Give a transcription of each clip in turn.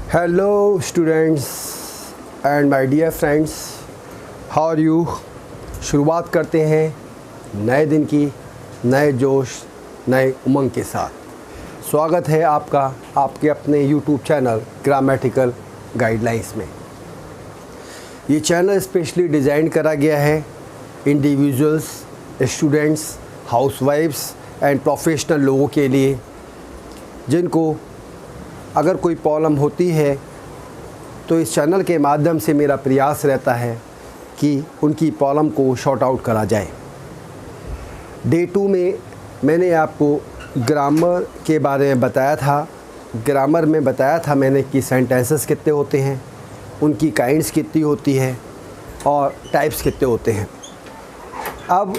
Hello students and my dear friends, how are you. शुरुआत करते हैं नए दिन की, नए जोश, नए उमंग के साथ। स्वागत है आपका आपके अपने यूट्यूब चैनल ग्रामेटिकल गाइडलाइंस में। ये चैनल स्पेशली डिज़ाइन करा गया है इंडिविजुअल्स, स्टूडेंट्स, हाउसवाइफ्स एंड प्रोफेशनल लोगों के लिए, जिनको अगर कोई प्रॉब्लम होती है तो इस चैनल के माध्यम से मेरा प्रयास रहता है कि उनकी प्रॉब्लम को शॉर्ट आउट करा जाए। डे 2 में मैंने आपको ग्रामर के बारे में बताया था। ग्रामर में बताया था मैंने कि सेंटेंसेस कितने होते हैं, उनकी काइंड्स कितनी होती है और टाइप्स कितने होते हैं। अब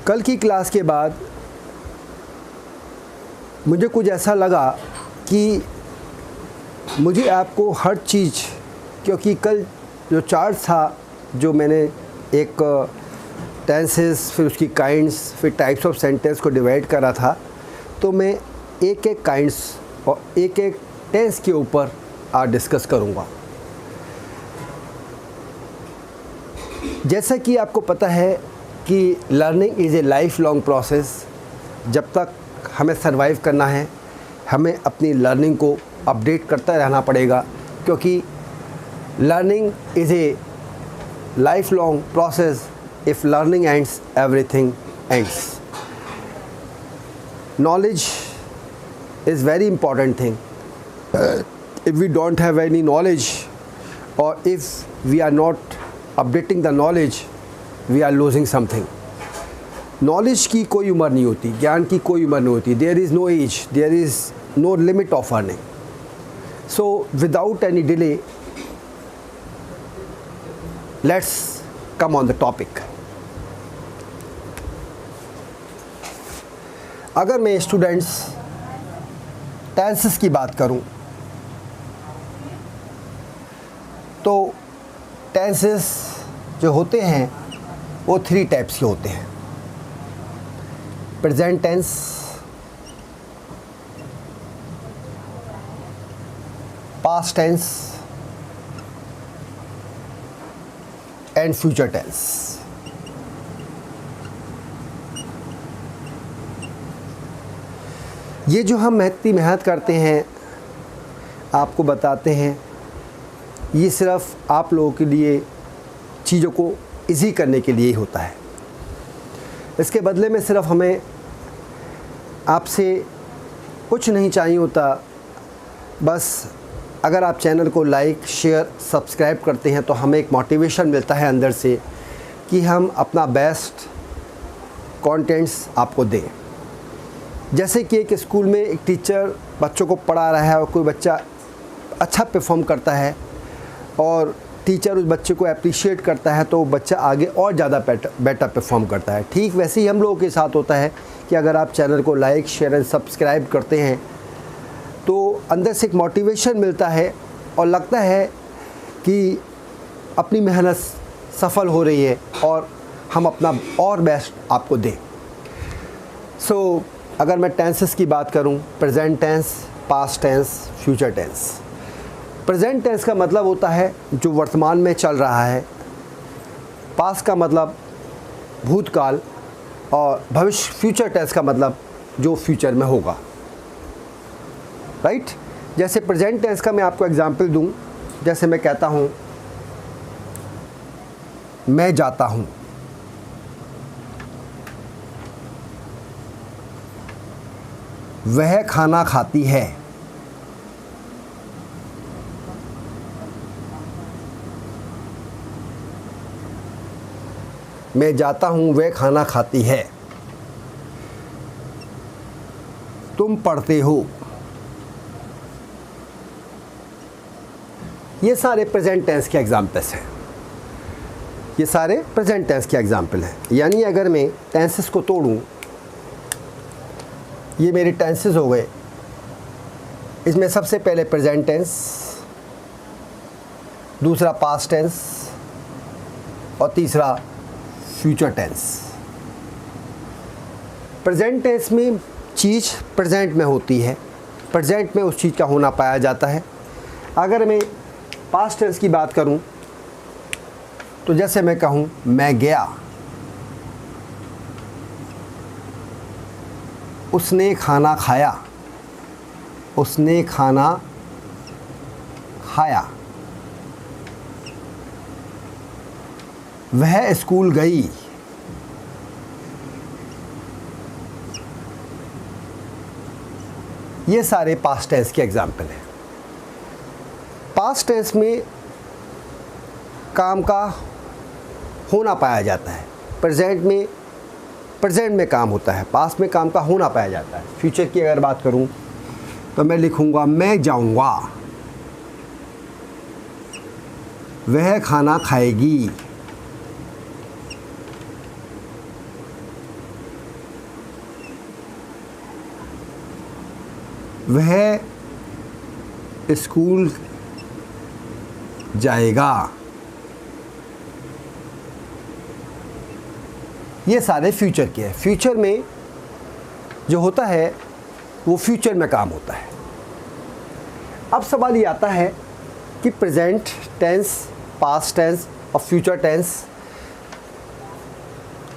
कल की क्लास के बाद मुझे कुछ ऐसा लगा कि मुझे आपको हर चीज़, क्योंकि कल जो चार्ट था, जो मैंने एक टेंसेस, फिर उसकी काइंड्स, फिर टाइप्स ऑफ सेंटेंस को डिवाइड करा था, तो मैं एक एक काइंड्स और एक एक टेंस के ऊपर आज डिस्कस करूँगा। जैसा कि आपको पता है कि learning is a life long process. जब तक हमें सरवाइव करना है, हमें अपनी लर्निंग को अपडेट करता रहना पड़ेगा, क्योंकि learning is a life long process. If learning ends, everything ends. Knowledge is very important thing. If we don't have any knowledge और if we are not updating the knowledge, we are losing something. Knowledge की कोई उम्र नहीं होती, ज्ञान की कोई उम्र नहीं होती। There is no age, there is no limit of earning. So without any delay, let's come on the topic. अगर मैं स्टूडेंट्स टेंसेस की बात करूं, तो टेंसेस जो होते हैं वो 3 टाइप्स के होते हैं। Present tense, past tense and future tense. ये जो हम इतनी मेहनत करते हैं, आपको बताते हैं, ये सिर्फ आप लोगों के लिए चीज़ों को इजी करने के लिए ही होता है। इसके बदले में सिर्फ हमें आपसे कुछ नहीं चाहिए होता। बस अगर आप चैनल को लाइक, शेयर, सब्सक्राइब करते हैं तो हमें एक मोटिवेशन मिलता है अंदर से कि हम अपना बेस्ट कंटेंट्स आपको दें। जैसे कि एक स्कूल में एक टीचर बच्चों को पढ़ा रहा है और कोई बच्चा अच्छा परफॉर्म करता है और टीचर उस बच्चे को अप्रिशिएट करता है, तो वो बच्चा आगे और ज़्यादा बेटर परफॉर्म करता है। ठीक वैसे ही हम लोगों के साथ होता है कि अगर आप चैनल को लाइक, शेयर एंड सब्सक्राइब करते हैं तो अंदर से एक मोटिवेशन मिलता है और लगता है कि अपनी मेहनत सफल हो रही है और हम अपना और बेस्ट आपको दें। सो अगर मैं टेंसेस की बात करूं, present tense, past tense, future tense. Present tense का मतलब होता है जो वर्तमान में चल रहा है। पास्ट का मतलब भूतकाल और भविष्य। फ्यूचर टेंस का मतलब जो फ्यूचर में होगा, राइट। जैसे प्रेजेंट टेंस का मैं आपको एग्जांपल दूं, जैसे मैं कहता हूं मैं जाता हूं, वह खाना खाती है, मैं जाता हूँ, वह खाना खाती है, तुम पढ़ते हो। ये सारे प्रेजेंट टेंस के एग्जाम्पल्स हैं। ये सारे प्रेजेंट टेंस के एग्जाम्पल हैं। यानी अगर मैं टेंसेस को तोड़ूं, ये मेरे टेंसेस हो गए। इसमें सबसे पहले प्रेजेंट टेंस, दूसरा पास्ट टेंस और तीसरा फ्यूचर टेंस। प्रेजेंट टेंस में चीज़ प्रेजेंट में होती है, प्रेजेंट में उस चीज़ का होना पाया जाता है। अगर मैं पास्ट टेंस की बात करूं तो जैसे मैं कहूं मैं गया, उसने खाना खाया, उसने खाना खाया, वह स्कूल गई, ये सारे पास्ट टेंस के एग्जाम्पल हैं। पास्ट टेंस में काम का होना पाया जाता है, प्रेजेंट में काम होता है, पास्ट में काम का होना पाया जाता है। फ्यूचर की अगर बात करूं तो मैं लिखूंगा मैं जाऊंगा, वह खाना खाएगी, वह स्कूल जाएगा। ये सारे फ्यूचर के हैं। फ्यूचर में जो होता है वो फ्यूचर में काम होता है। अब सवाल ये आता है कि प्रेजेंट टेंस, पास्ट टेंस और फ्यूचर टेंस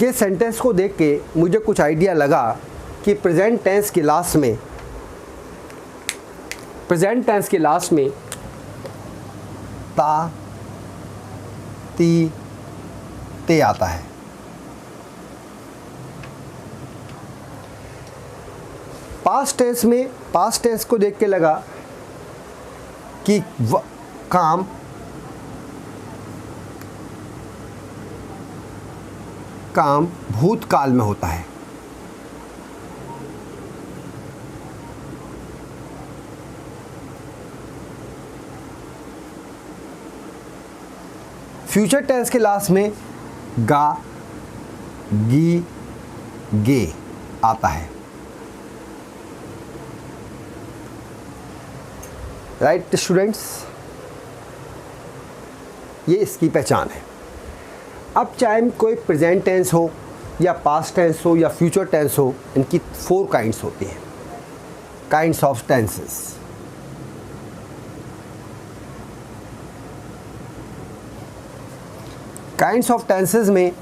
के सेंटेंस को देख के मुझे कुछ आइडिया लगा कि प्रेजेंट टेंस के लास्ट में ता, ती, ते आता है। पास्ट टेंस को देख के लगा कि काम भूतकाल में होता है। फ्यूचर टेंस के लास्ट में गा, गी, गे आता है। राइट स्टूडेंट्स, ये इसकी पहचान है। अब चाहे कोई प्रेजेंट टेंस हो या पास्ट टेंस हो या फ्यूचर टेंस हो, इनकी 4 काइंड्स होती हैं, kinds of tenses. Kinds of tenses में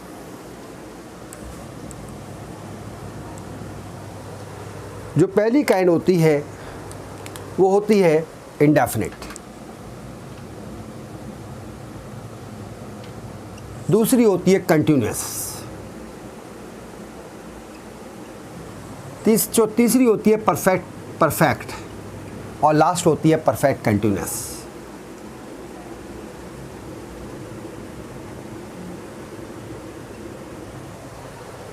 जो पहली काइंड होती है वो होती है इंडेफिनिट, दूसरी होती है कंटिन्यूअस, तीसरी होती है परफेक्ट और लास्ट होती है परफेक्ट कंटिन्यूअस।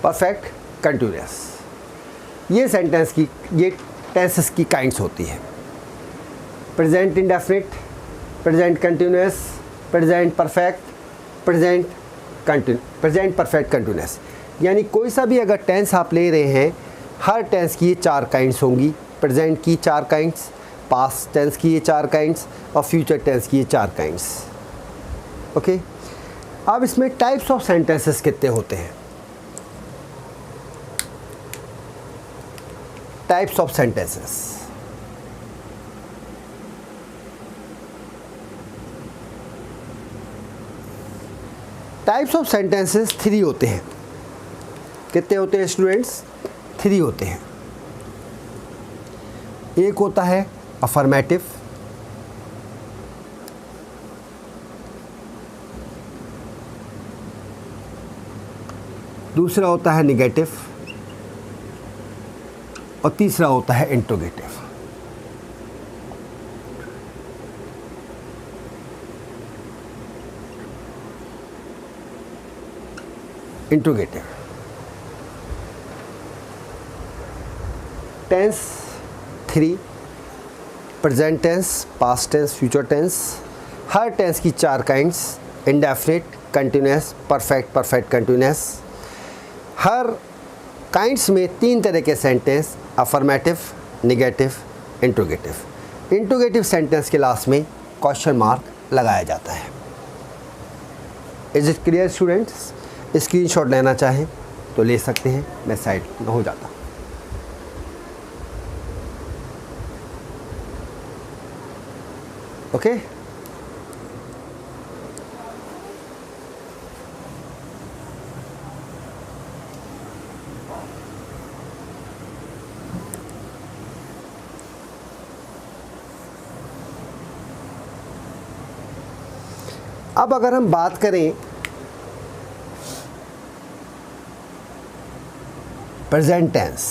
परफेक्ट कंटिन्यूअस, ये टेंसेस की काइंड्स होती है। Present indefinite, present continuous, present perfect, present perfect continuous. यानी कोई सा भी अगर टेंस आप ले रहे हैं, हर टेंस की ये 4 काइंड्स होंगी। प्रेजेंट की 4 काइंड्स, पास्ट टेंस की ये 4 काइंड्स और फ्यूचर टेंस की ये 4 काइंड्स। ओके, अब इसमें टाइप्स ऑफ सेंटेंसेस कितने होते हैं? Types of sentences, types of sentences 3 होते हैं। कितने होते हैं स्टूडेंट्स? 3 होते हैं। एक होता है अफर्मेटिव, दूसरा होता है निगेटिव और तीसरा होता है interrogative. Interrogative tense 3, present tense, past tense, future tense. हर टेंस की 4 kinds, indefinite, continuous, perfect continuous. हर काइंड्स में 3 तरह के sentence, affirmative, negative, interrogative. Interrogative sentence के लास्ट में क्वेश्चन मार्क लगाया जाता है। Is it clear students? Screenshot लेना चाहें तो ले सकते हैं, मैं साइड में हो जाता हूँ। ओके। अब अगर हम बात करें प्रेजेंट टेंस,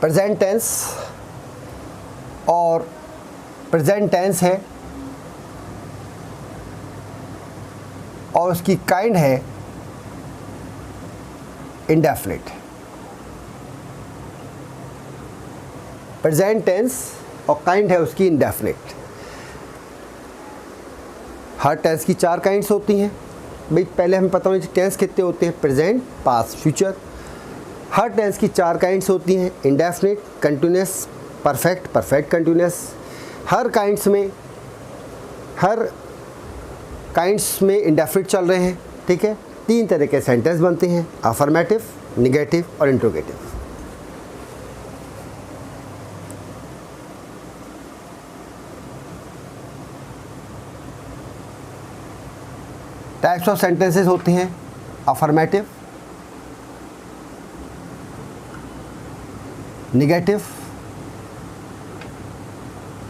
प्रेजेंट टेंस और प्रेजेंट टेंस है और उसकी काइंड है इंडेफिनिट। प्रेजेंट टेंस और काइंड है उसकी इंडेफिनिट। हर टेंस की 4 काइंड्स होती हैं भाई। पहले हमें पता होना चाहिए टेंस कितने होते हैं, प्रेजेंट, पास्ट, फ्यूचर। हर टेंस की 4 काइंड्स होती हैं, indefinite, continuous, perfect, perfect continuous. हर काइंड्स में इंडेफिनिट चल रहे हैं, ठीक है। 3 तरह के सेंटेंस बनते हैं, अफर्मेटिव, निगेटिव और इंट्रोगेटिव। टाइप्स ऑफ सेंटेंसेस होते हैं अफर्मेटिव, निगेटिव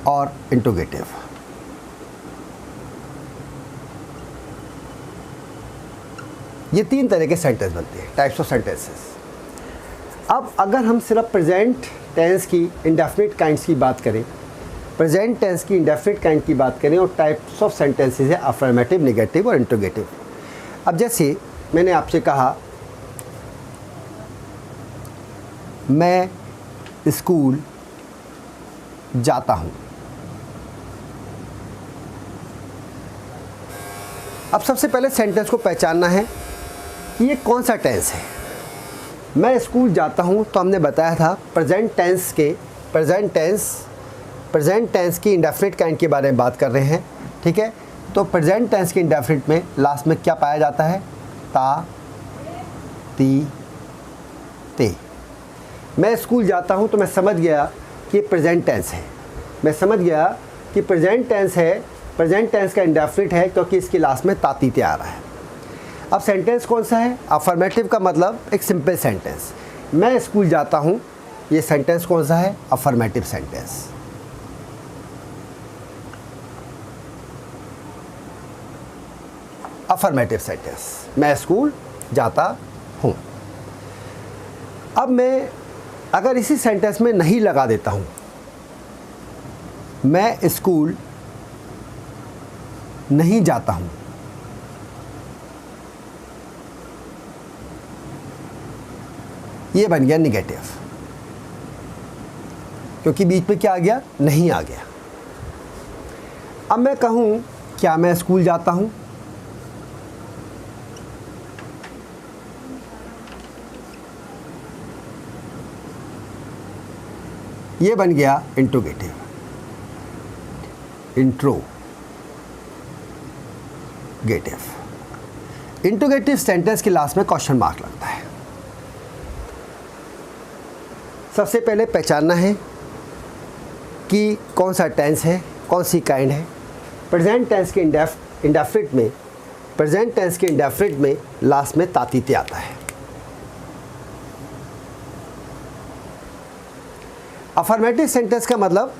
और इंट्रोगेटिव। ये 3 तरह के सेंटेंस बनते हैं, टाइप्स ऑफ सेंटेंसेस। अब अगर हम सिर्फ प्रेजेंट टेंस की इंडेफिनिट काइंड्स की बात करें, प्रेजेंट टेंस की इंडेफिनिट काइंड की बात करें और टाइप्स ऑफ सेंटेंसेस है अफर्मेटिव, निगेटिव और इंट्रोगेटिव। अब जैसे मैंने आपसे कहा मैं स्कूल जाता हूँ। अब सबसे पहले सेंटेंस को पहचानना है कि ये कौन सा टेंस है। मैं स्कूल जाता हूँ तो हमने बताया था प्रेजेंट टेंस की इंडेफिनिट काइंड के बारे में बात कर रहे हैं, ठीक है। तो प्रेजेंट टेंस के इंडेफिनिट में लास्ट में क्या पाया जाता है, ता, ती, ते। मैं स्कूल जाता हूँ तो मैं समझ गया कि प्रेजेंट टेंस है। मैं समझ गया कि प्रेजेंट टेंस है, प्रेजेंट टेंस का इंडेफिनिट है क्योंकि इसके लास्ट में तातीते आ रहा है। अब सेंटेंस कौन सा है, अफर्मेटिव का मतलब एक सिंपल सेंटेंस, मैं स्कूल जाता हूँ। ये सेंटेंस कौन सा है, अफर्मेटिव सेंटेंस। अफर्मेटिव सेंटेंस, मैं स्कूल जाता हूँ। अब मैं अगर इसी सेंटेंस में नहीं लगा देता हूँ, मैं स्कूल नहीं जाता हूँ, ये बन गया निगेटिव, क्योंकि बीच में क्या आ गया, नहीं आ गया। अब मैं कहूँ क्या मैं स्कूल जाता हूँ, ये बन गया इंट्रोगेटिव, इंट्रोगेटिव सेंटेंस के लास्ट में क्वेश्चन मार्क लगता है। सबसे पहले पहचानना है कि कौन सा टेंस है, कौन सी काइंड है। प्रेजेंट टेंस के इंडेफिनिट में लास्ट में तातीते आता है। अफर्मेटिव सेंटेंस का मतलब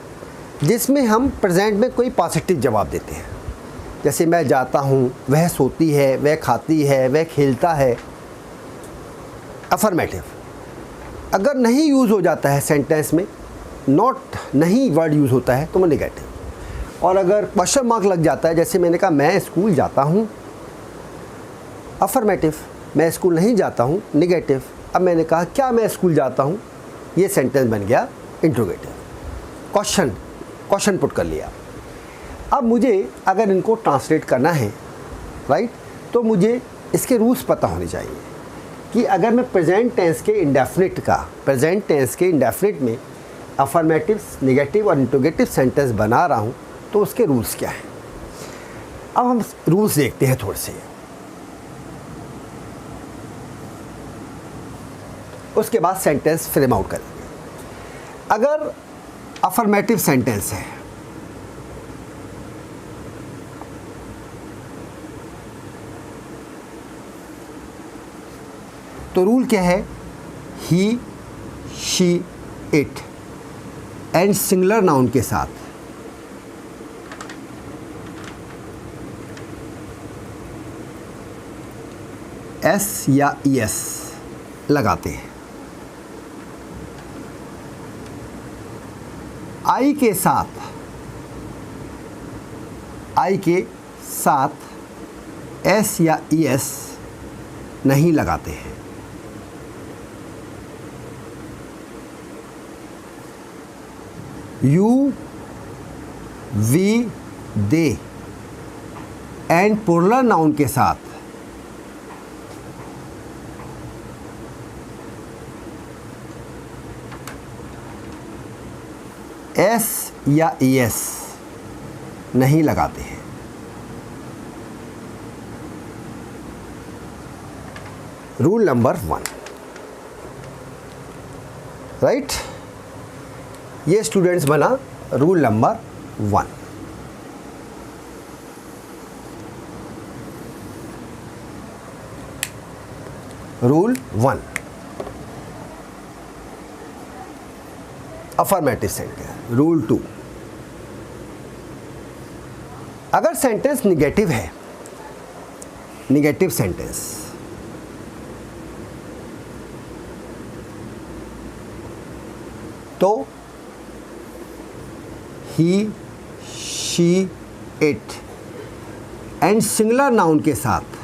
जिसमें हम प्रेजेंट में कोई पॉजिटिव जवाब देते हैं, जैसे मैं जाता हूँ, वह सोती है, वह खाती है, वह खेलता है। अफर्मेटिव अगर नहीं यूज़ हो जाता है सेंटेंस में, नॉट नहीं वर्ड यूज़ होता है तो वो निगेटिव। और अगर क्वेश्चन मार्क लग जाता है, जैसे मैंने कहा मैं स्कूल जाता हूँ, अफर्मेटिव, मैं स्कूल नहीं जाता हूँ, निगेटिव। अब मैंने कहा क्या मैं स्कूल जाता हूँ, ये सेंटेंस बन गया इंट्रोगेटिव, क्वेश्चन पुट कर लिया। अब मुझे अगर इनको ट्रांसलेट करना है, राइट, तो मुझे इसके रूल्स पता होने चाहिए कि अगर मैं प्रेजेंट टेंस के इंडेफिनिट में अफर्मेटिव, निगेटिव और इंट्रोगेटिव सेंटेंस बना रहा हूँ तो उसके रूल्स क्या हैं। अब हम रूल्स देखते हैं थोड़े से, उसके बाद सेंटेंस फ्रेम आउट करेंगे। अगर अफर्मेटिव सेंटेंस है तो रूल क्या है? He, she, it and singular noun के साथ एस या ईएस लगाते हैं। आई के साथ एस या ईएस नहीं लगाते हैं। You, we, they and plural noun के साथ एस या ईएस नहीं लगाते हैं। Rule number 1, right? ये स्टूडेंट्स बना rule number 1। Rule 1, affirmative sentence. Rule 2, अगर सेंटेंस निगेटिव है, निगेटिव सेंटेंस, तो he, she, it and singular noun के साथ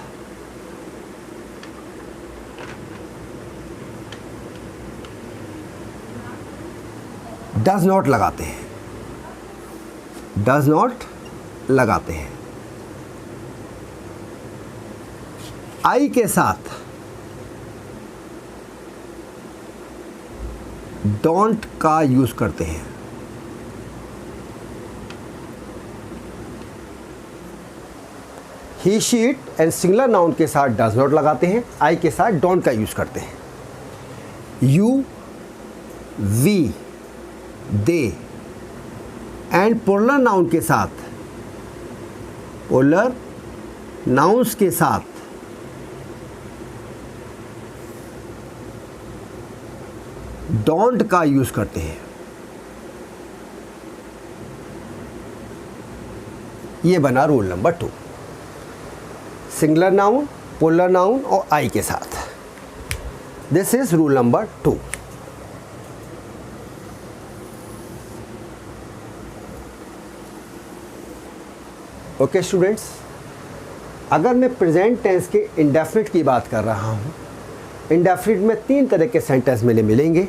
डज नॉट लगाते हैं। डज नॉट लगाते हैं। आई के साथ डोंट का यूज करते हैं। He, she, it and singular noun के साथ डज नॉट लगाते हैं। आई के साथ डोंट का यूज करते हैं। You, we, they and plural noun के साथ, प्लूरल नाउन्स के साथ डोंट का यूज करते हैं। ये बना rule number 2, singular noun, plural noun और आई के साथ। This is rule number 2। Okay students, अगर मैं प्रेजेंट टेंस के इंडेफिनिट की बात कर रहा हूँ, इंडेफिनिट में 3 तरह के सेंटेंस मिलेंगे।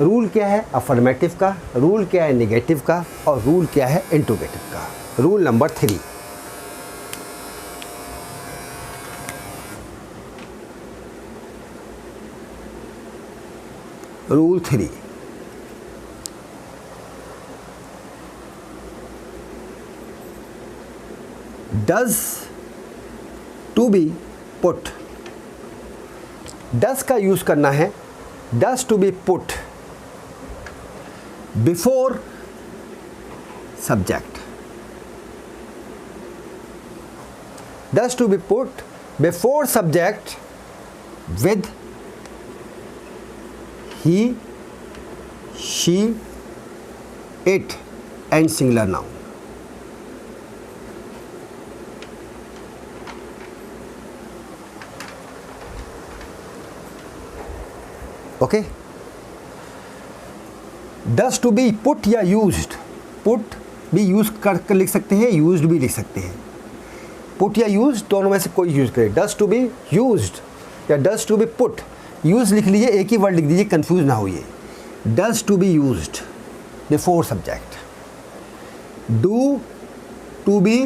रूल क्या है? अफर्मेटिव का। रूल क्या है? नेगेटिव का। और रूल क्या है? इंट्रोगेटिव का। Rule number 3, rule 3, does to be put. Does का यूज करना है, does to be put before subject. Does to be put before subject with he, she, it and singular noun. Okay. Does to be put या used, put भी use कर लिख सकते हैं, used भी लिख सकते हैं. पुट या यूज दोनों में से कोई यूज करे. डज टू बी यूज्ड या does to be put, use लिख लीजिए, एक ही वर्ड लिख दीजिए, कंफ्यूज ना होइए. Does to be used before subject. Do to be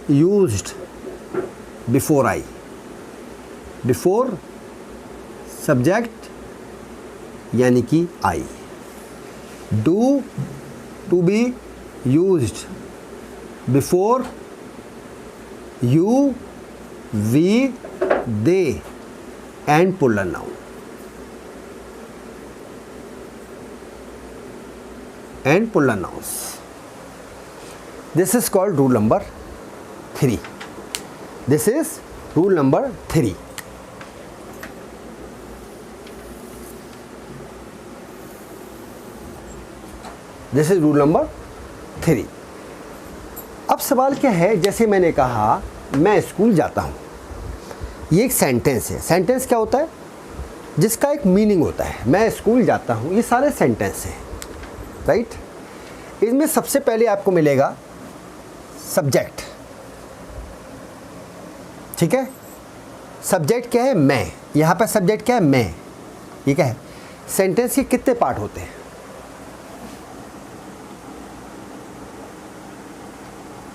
used before I. Before subject यानी कि I. Do to be used before you, we, they and plural noun. And plural nouns. This is called rule number 3. This is rule number 3. This is rule number 3। अब सवाल क्या है, जैसे मैंने कहा मैं स्कूल जाता हूँ, ये एक सेंटेंस है। सेंटेंस क्या होता है? जिसका एक मीनिंग होता है। मैं स्कूल जाता हूँ, ये सारे सेंटेंस हैं, राइट। इसमें सबसे पहले आपको मिलेगा सब्जेक्ट, ठीक है। सब्जेक्ट क्या है? मैं। यहाँ पर सब्जेक्ट क्या है? मैं। ये क्या है? सेंटेंस के कितने पार्ट होते हैं?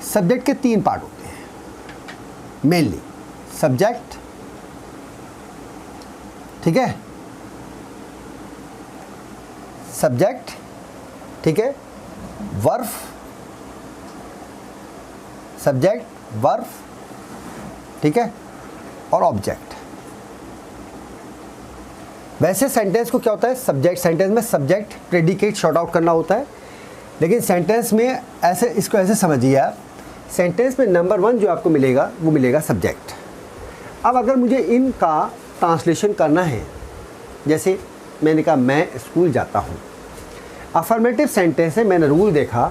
सब्जेक्ट के 3 पार्ट होते हैं मेनली। सब्जेक्ट, ठीक है, सब्जेक्ट, ठीक है, वर्ब, सब्जेक्ट, वर्ब, ठीक है, और ऑब्जेक्ट। वैसे सेंटेंस को क्या होता है? सब्जेक्ट, सेंटेंस में सब्जेक्ट प्रेडिकेट शॉर्ट आउट करना होता है, लेकिन सेंटेंस में ऐसे, इसको ऐसे समझिए आप, सेंटेंस में नंबर 1 जो आपको मिलेगा वो मिलेगा सब्जेक्ट। अब अगर मुझे इनका ट्रांसलेशन करना है, जैसे मैंने कहा मैं स्कूल जाता हूँ, अफर्मेटिव सेंटेंस है। मैंने रूल देखा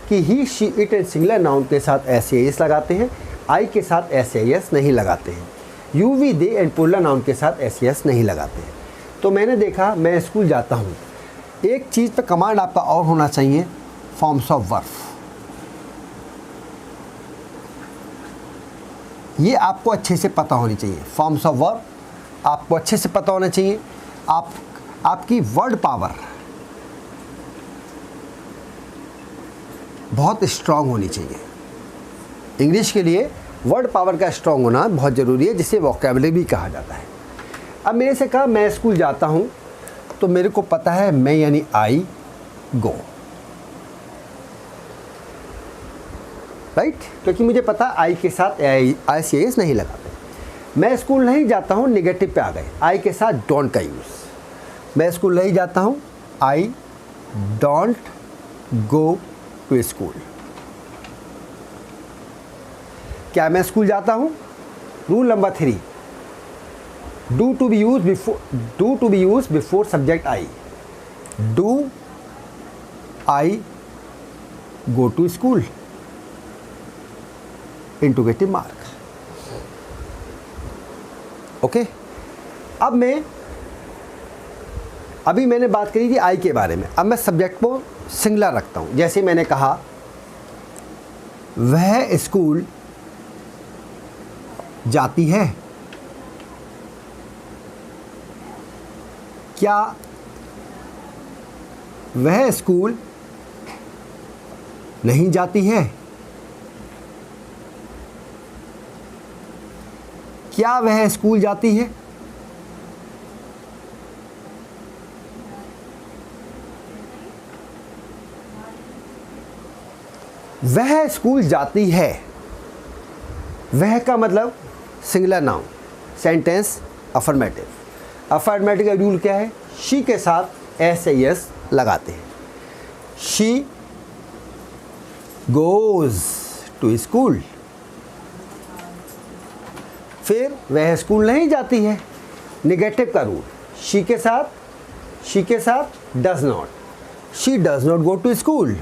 कि he, she, it and singular noun के साथ एस लगाते हैं, आई के साथ एस नहीं लगाते हैं, you, we, they and plural noun के साथ एस नहीं लगाते हैं। तो मैंने देखा मैं स्कूल जाता हूँ। एक चीज़ पे कमांड आपका और होना चाहिए, फॉर्म्स ऑफ वर्ब। ये आपको अच्छे से पता होनी चाहिए। फॉर्म्स ऑफ वर्ब आपको अच्छे से पता होना चाहिए। आपकी वर्ड पावर बहुत स्ट्रांग होनी चाहिए। इंग्लिश के लिए वर्ड पावर का स्ट्रांग होना बहुत ज़रूरी है, जिसे वोकैबुलरी भी कहा जाता है। अब मेरे से कहा मैं स्कूल जाता हूँ, तो मेरे को पता है मैं यानी आई गो, राइट, क्योंकि मुझे पता आई के साथ एस नहीं लगाते। मैं स्कूल नहीं जाता हूँ, निगेटिव पे आ गए, आई के साथ डोंट का यूज़। मैं स्कूल नहीं जाता हूँ, I don't go to school. क्या मैं स्कूल जाता हूँ? Rule number 3, do to be use before subject I. Do I go to school, interrogative mark. Okay. अब अभी मैंने बात करी थी आई के बारे में। अब मैं सब्जेक्ट को सिंगुलर रखता हूं। जैसे मैंने कहा वह स्कूल जाती है। क्या वह स्कूल नहीं जाती है? क्या वह स्कूल जाती है? वह स्कूल जाती है। वह का मतलब singular noun, sentence affirmative. Affirmative का रूल क्या है? शी के साथ एस लगाते हैं। She goes to school. फिर वह स्कूल नहीं जाती है, निगेटिव का रूल, शी के साथ does not. She does not go to school.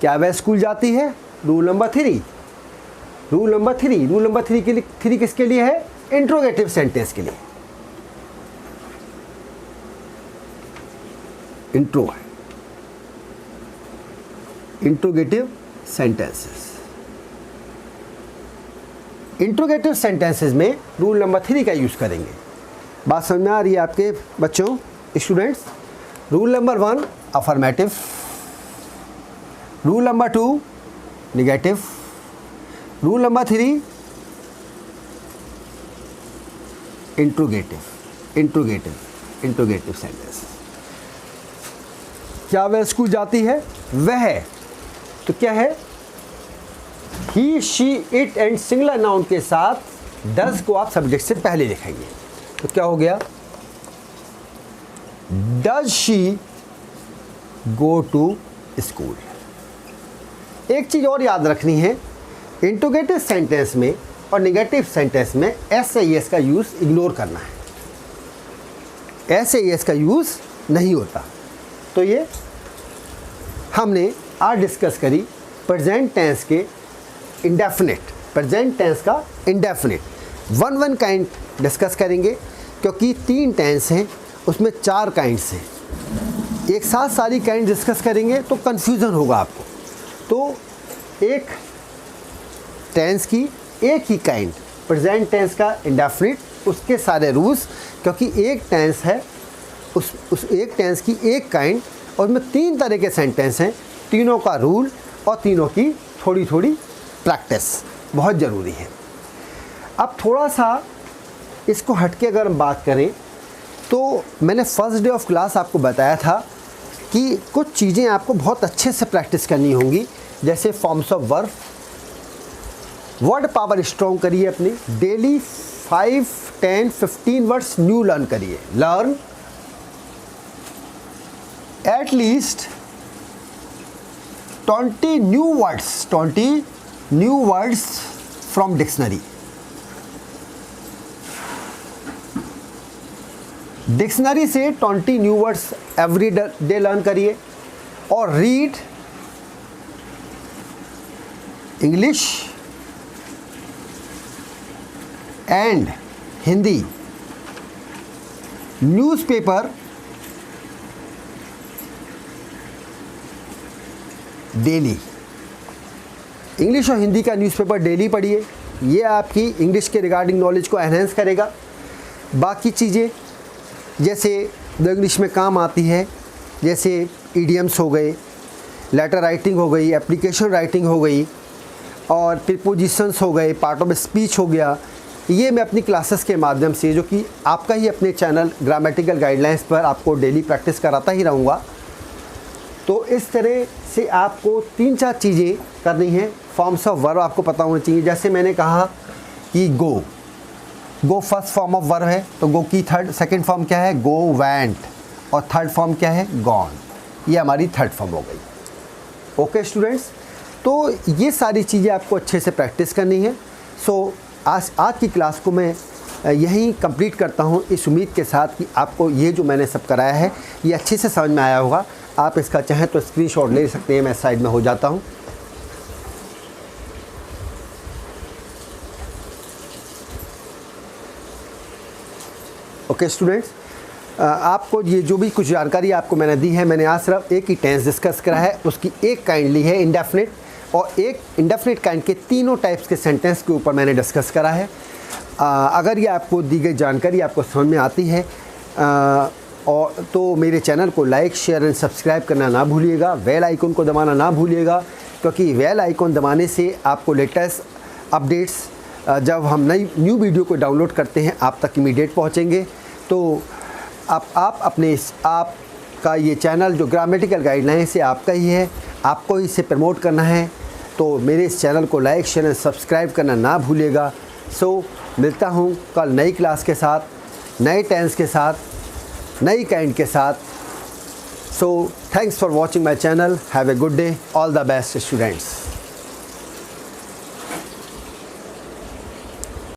क्या वह स्कूल जाती है? Rule number 3। रूल नंबर 3 के लिए, 3 किसके लिए है? इंट्रोगेटिव सेंटेंस के लिए। Interrogative sentences. इंट्रोगेटिव सेंटेंसेस में रूल नंबर 3 का यूज़ करेंगे। बात समझ में आ रही है आपके बच्चों, students? Rule number 1 affirmative, rule number 2 negative, rule number 3 interrogative sentence. क्या वह स्कूल जाती है? वह, तो क्या है? He, she, it and singular noun के साथ डज को आप सब्जेक्ट से पहले लिखेंगे। तो क्या हो गया? Does she go to school. एक चीज़ और याद रखनी है, इंट्रोगेटिव सेंटेंस में और नेगेटिव सेंटेंस में एस या एस का यूज़ इग्नोर करना है, एस या एस का यूज़ नहीं होता। तो ये हमने आज डिस्कस करी प्रेजेंट टेंस के इंडेफिनिट, प्रेजेंट टेंस का इंडेफिनिट। वन काइंड डिस्कस करेंगे क्योंकि 3 टेंस हैं, उसमें 4 काइंड्स हैं। एक साथ सारी काइंड डिस्कस करेंगे तो कन्फ्यूज़न होगा आपको। तो एक टेंस की एक ही काइंड, प्रेजेंट टेंस का इंडेफिनिट, उसके सारे रूल्स, क्योंकि एक टेंस है, उस एक टेंस की एक काइंड और उसमें 3 तरह के सेंटेंस हैं, तीनों का रूल और तीनों की थोड़ी थोड़ी प्रैक्टिस बहुत ज़रूरी है। अब थोड़ा सा इसको हटके अगर हम बात करें तो मैंने फर्स्ट डे ऑफ क्लास आपको बताया था कि कुछ चीज़ें आपको बहुत अच्छे से प्रैक्टिस करनी होंगी, जैसे forms of verb, word power strong करिए अपनी, डेली 5, 10, 15 वर्ड्स न्यू लर्न करिए, learn at least 20 new words from dictionary. Dictionary से 20 new words every day learn करिए और read English and Hindi newspaper daily. English और हिंदी का न्यूज़पेपर डेली पढ़िए, ये आपकी इंग्लिश के रिगार्डिंग नॉलेज को एनहेंस करेगा। बाकी चीज़ें जैसे जो इंग्लिश में काम आती है, जैसे इडियम्स हो गए, लेटर राइटिंग हो गई, एप्लीकेशन राइटिंग हो गई और प्रीपोजिशंस हो गए, पार्ट ऑफ स्पीच हो गया, ये मैं अपनी क्लासेस के माध्यम से, जो कि आपका ही अपने चैनल ग्रामेटिकल गाइडलाइंस पर आपको डेली प्रैक्टिस कराता ही रहूँगा। तो इस तरह से आपको 3-4 चीज़ें करनी हैं। फॉर्म्स ऑफ वर्ब आपको पता होना चाहिए, जैसे मैंने कहा कि गो फर्स्ट फॉर्म ऑफ वर्ब है, तो गो की सेकंड फॉर्म क्या है, गो वेंट, और थर्ड फॉर्म क्या है, गॉन। ये हमारी थर्ड फॉर्म हो गई। ओके स्टूडेंट्स, तो ये सारी चीज़ें आपको अच्छे से प्रैक्टिस करनी है। सो आज की क्लास को मैं यहीं कंप्लीट करता हूँ, इस उम्मीद के साथ कि आपको ये जो मैंने सब कराया है ये अच्छे से समझ में आया होगा। आप इसका चाहें तो स्क्रीनशॉट ले सकते हैं, मैं साइड में हो जाता हूँ। ओके स्टूडेंट्स, आपको ये जो भी कुछ जानकारी आपको मैंने दी है, मैंने आज सिर्फ एक ही टेंस डिस्कस करा है, उसकी एक काइंड ली है इंडेफिनिट, और एक इंडेफिनिट काइंड के तीनों टाइप्स के सेंटेंस के ऊपर मैंने डिस्कस करा है। अगर ये आपको दी गई जानकारी आपको समझ में आती है और तो मेरे चैनल को लाइक, शेयर एंड सब्सक्राइब करना ना भूलिएगा, बेल आइकन को दबाना ना भूलिएगा, क्योंकि बेल आइकन दबाने से आपको लेटेस्ट अपडेट्स जब हम न्यू वीडियो को डाउनलोड करते हैं आप तक इमीडिएट पहुंचेंगे। तो आप अपने आपका ये चैनल जो ग्रामेटिकल गाइडलाइंस है आपका ही है, आपको इसे प्रमोट करना है, तो मेरे इस चैनल को लाइक, शेयर एंड सब्सक्राइब करना ना भूलिएगा। सो मिलता हूँ कल नई क्लास के साथ, नए टेंस के साथ, नई काइंड के साथ। So thanks for watching my channel. Have a good day. All the best students.